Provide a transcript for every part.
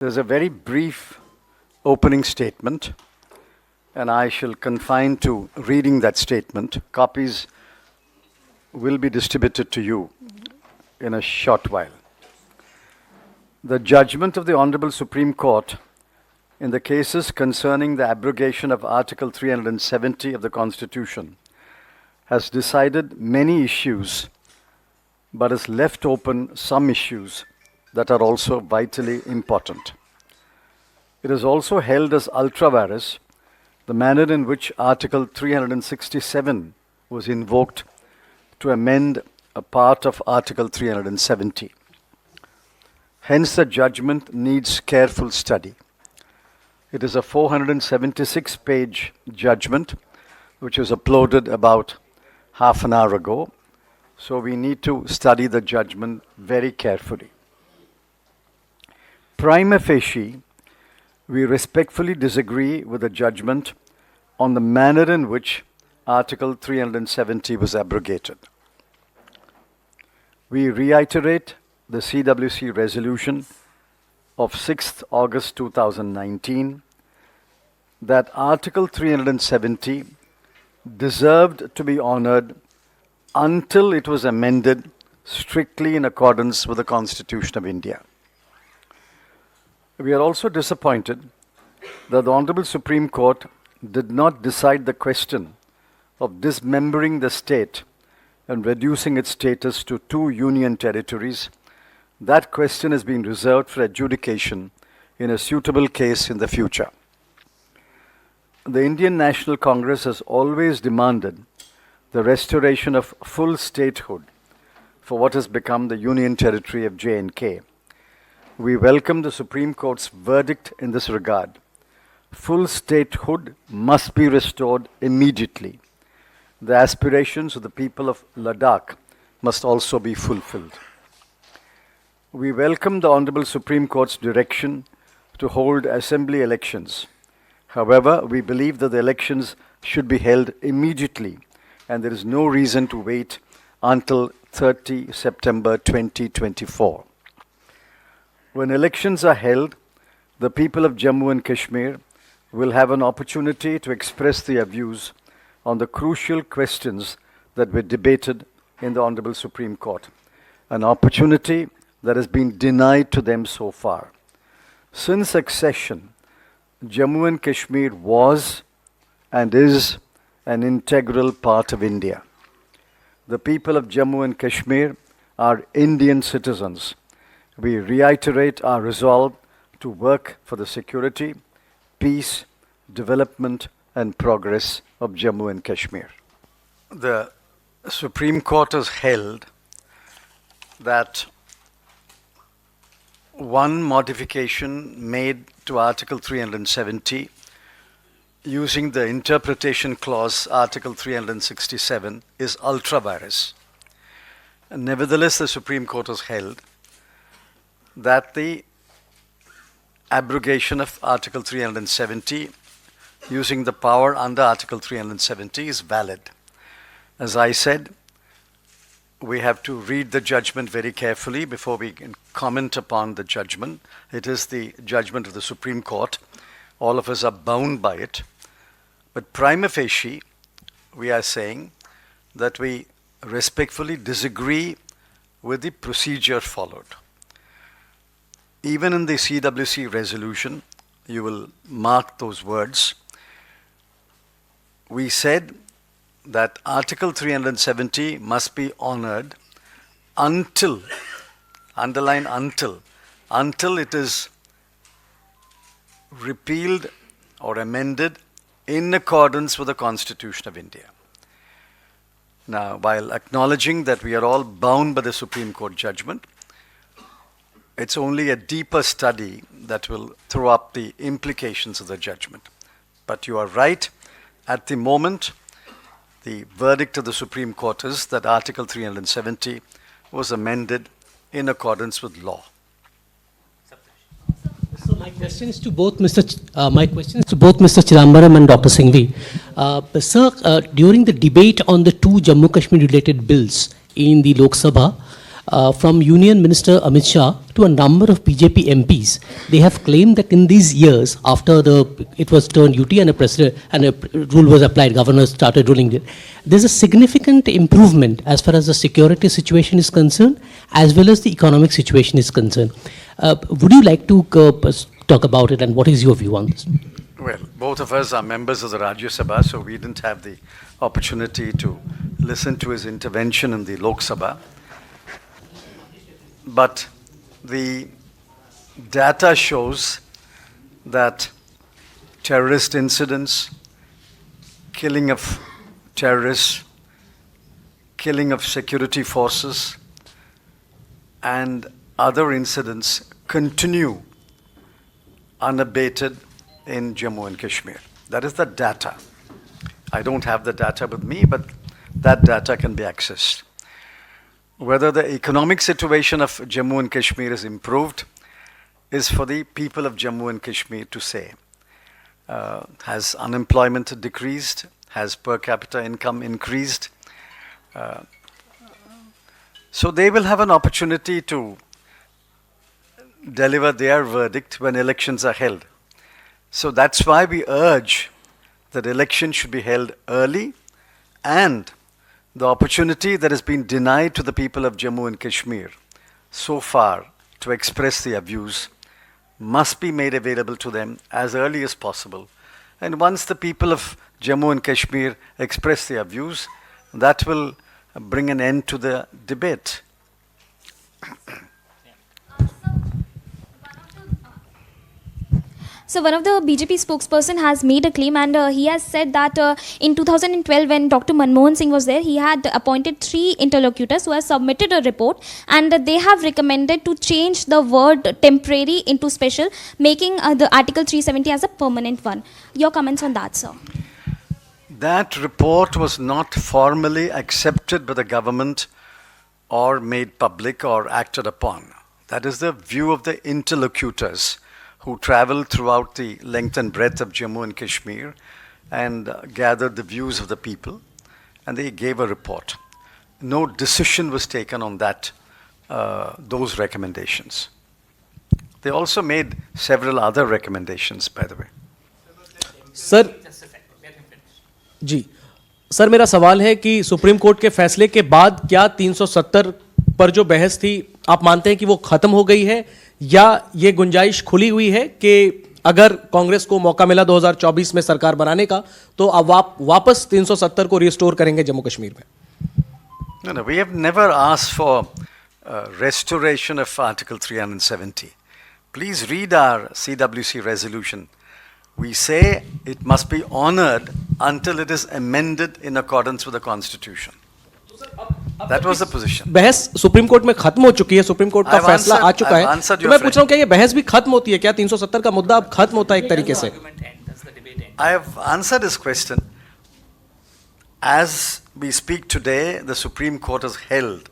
There's a very brief opening statement, and I shall confine to reading that statement. Copies will be distributed to you in a short while. The judgment of the Honorable Supreme Court in the cases concerning the abrogation of Article 370 of the Constitution has decided many issues, but has left open some issues that are also vitally important. It is also held as ultra vires the manner in which Article 367 was invoked to amend a part of Article 370. Hence, the judgment needs careful study. It is a 476-page judgment, which was uploaded about half an hour ago, so we need to study the judgment very carefully. Prima facie, we respectfully disagree with the judgment on the manner in which Article 370 was abrogated. We reiterate the CWC resolution of 6th August 2019 that Article 370 deserved to be honored until it was amended strictly in accordance with the Constitution of India. We are also disappointed that the Honorable Supreme Court did not decide the question of dismembering the state and reducing its status to 2 union territories. That question has been reserved for adjudication in a suitable case in the future. The Indian National Congress has always demanded the restoration of full statehood for what has become the Union Territory of J&K. We welcome the Supreme Court's verdict in this regard. Full statehood must be restored immediately. The aspirations of the people of Ladakh must also be fulfilled. We welcome the Honorable Supreme Court's direction to hold assembly elections. However, we believe that the elections should be held immediately, and there is no reason to wait until 30 September 2024. When elections are held, the people of Jammu and Kashmir will have an opportunity to express their views on the crucial questions that were debated in the Honorable Supreme Court, an opportunity that has been denied to them so far. Since accession, Jammu and Kashmir was and is an integral part of India. The people of Jammu and Kashmir are Indian citizens. We reiterate our resolve to work for the security, peace, development, and progress of Jammu and Kashmir. The Supreme Court has held that one modification made to Article 370 using the interpretation clause Article 367 is ultra vires. Nevertheless, the Supreme Court has held that the abrogation of Article 370 using the power under Article 370 is valid. As I said, we have to read the judgment very carefully before we can comment upon the judgment. It is the judgment of the Supreme Court. All of us are bound by it. But prima facie, we are saying that we respectfully disagree with the procedure followed. Even in the CWC resolution, you will mark those words. We said that Article 370 must be honored until, underline until it is repealed or amended in accordance with the Constitution of India. Now, while acknowledging that we are all bound by the Supreme Court judgment, it's only a deeper study that will throw up the implications of the judgment. But you are right, at the moment, the verdict of the Supreme Court is that Article 370 was amended in accordance with law. So my question is to both Mr. Chidambaram and Dr. Singhvi. Sir, during the debate on the 2 Jammu Kashmir related bills in the Lok Sabha, from Union Minister Amit Shah to a number of BJP MPs. They have claimed that in these years, after it was turned UT and a rule was applied, governors started ruling it, there's a significant improvement as far as the security situation is concerned, as well as the economic situation is concerned. Would you like to talk about it, and what is your view on this? Well, both of us are members of the Rajya Sabha, so we didn't have the opportunity to listen to his intervention in the Lok Sabha. But the data shows that terrorist incidents, killing of terrorists, killing of security forces, and other incidents continue unabated in Jammu and Kashmir. That is the data. I don't have the data with me, but that data can be accessed. Whether the economic situation of Jammu and Kashmir is improved is for the people of Jammu and Kashmir to say. Has unemployment decreased? Has per capita income increased? So they will have an opportunity to deliver their verdict when elections are held. So that's why we urge that elections should be held early, and the opportunity that has been denied to the people of Jammu and Kashmir so far to express their views must be made available to them as early as possible. And once the people of Jammu and Kashmir express their views, that will bring an end to the debate. So one of the BJP spokesperson has made a claim, and he has said that in 2012, when Dr. Manmohan Singh was there, he had appointed 3 interlocutors who have submitted a report, and they have recommended to change the word temporary into special, making the Article 370 as a permanent one. Your comments on that, sir? That report was not formally accepted by the government or made public or acted upon. That is the view of the interlocutors who traveled throughout the length and breadth of Jammu and Kashmir and gathered the views of the people, and they gave a report. No decision was taken on that, those recommendations. They also made several other recommendations, by the way. Sir ji sir, मेरा सवाल है कि supreme court के फैसले के बाद क्या 370 पर जो बहस थी, आप मानते हैं कि वो खत्म हो गई है, या ये गुंजाइश खुली हुई है कि अगर कांग्रेस को मौका मिला 2024 में सरकार बनाने का, तो अब आप वापस 370 को रिस्टोर करेंगे जम्मू कश्मीर में? No, we have never asked for restoration of Article 370. Please read our CWC resolution. We say it must be honored until it is amended in accordance with the Constitution. That was the position. बहस supreme court में खत्म हो चुकी है, supreme court का फैसला आ चुका है, तो मैं पूछ रहा हूं क्या ये बहस भी खत्म होती है? क्या 370 का मुद्दा अब खत्म होता है एक तरीके से? I have answered this question. As we speak today, the Supreme Court has held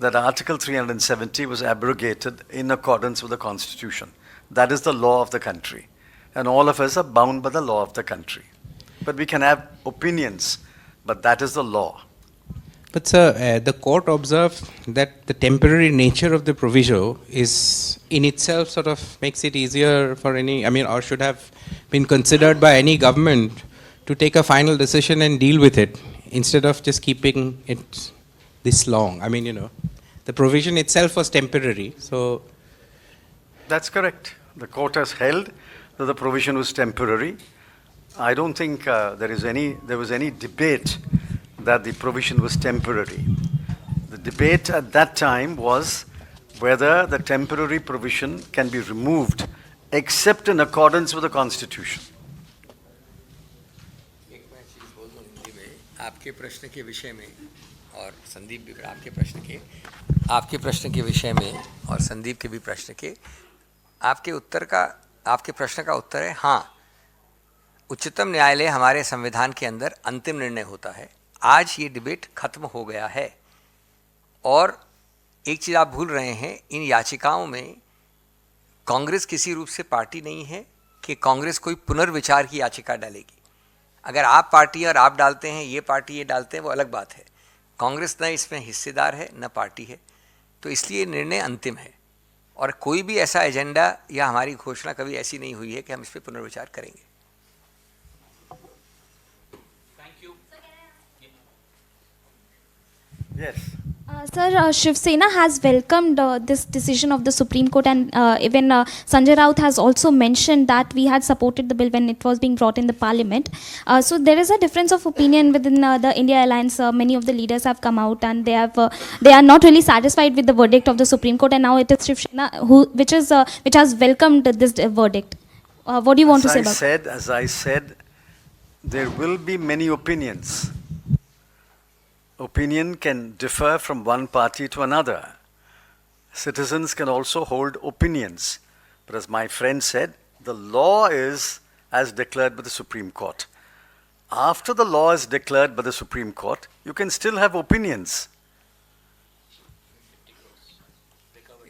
that Article 370 was abrogated in accordance with the Constitution. That is the law of the country. And all of us are bound by the law of the country. But we can have opinions, but that is the law. But sir, the court observed that the temporary nature of the proviso is in itself sort of makes it easier for any, or should have been considered by any government to take a final decision and deal with it instead of just keeping it this long. The provision itself was temporary, so. That's correct. The court has held that the provision was temporary. I don't think there was any debate that the provision was temporary. The debate at that time was whether the temporary provision can be removed except in accordance with the Constitution. आपके प्रश्न के विषय में और संदीप भी आपके प्रश्न के विषय में और संदीप के भी प्रश्न के आपके प्रश्न का उत्तर है हाँ, उच्चतम न्यायालय हमारे संविधान के अंदर अंतिम निर्णय होता है। आज ये डिबेट खत्म हो गया है। और एक चीज़ आप भूल रहे हैं, इन याचिकाओं में कांग्रेस किसी रूप से पार्टी नहीं है कि कांग्रेस कोई पुनर्विचार की याचिका डालेगी। अगर आप पार्टी और आप डालते हैं, ये पार्टी ये डालते हैं, वो अलग बात है। कांग्रेस न इसमें हिस्सेदार है न पार्टी है। तो इसलिए ये निर्णय अंतिम है और कोई भी ऐसा एजेंडा या हमारी घोषणा कभी ऐसी नहीं हुई है कि हम इस पर पुनर्विचार करेंगे. Yes. Sir, Shiv Sena has welcomed this decision of the Supreme Court, and even Sanjay Raut has also mentioned that we had supported the bill when it was being brought in the parliament. So there is a difference of opinion within the India Alliance. Many of the leaders have come out and they are not really satisfied with the verdict of the Supreme Court, and now it is Shiv Sena which has welcomed this verdict. What do you want to say about it? As I said, there will be many opinions. Opinion can differ from one party to another. Citizens can also hold opinions. But as my friend said, the law is as declared by the Supreme Court. After the law is declared by the Supreme Court, you can still have opinions.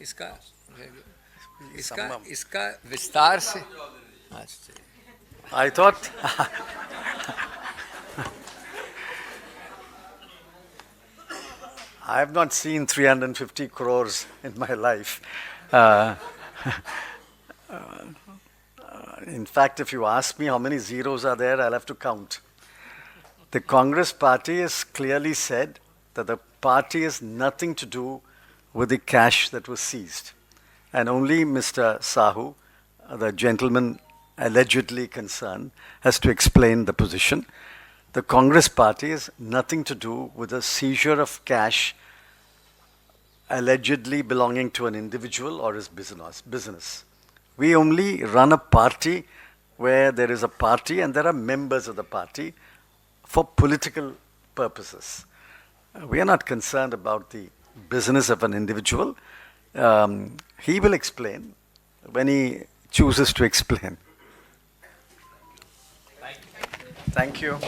इसका विस्तार से I thought I have not seen 350 crores in my life. In fact, if you ask me how many zeros are there, I'll have to count. The Congress party has clearly said that the party has nothing to do with the cash that was seized. And only Mr. Sahu, the gentleman allegedly concerned, has to explain the position. The Congress party has nothing to do with the seizure of cash allegedly belonging to an individual or his business. We only run a party where there is a party and there are members of the party for political purposes. We are not concerned about the business of an individual. He will explain when he chooses to explain. Thank you.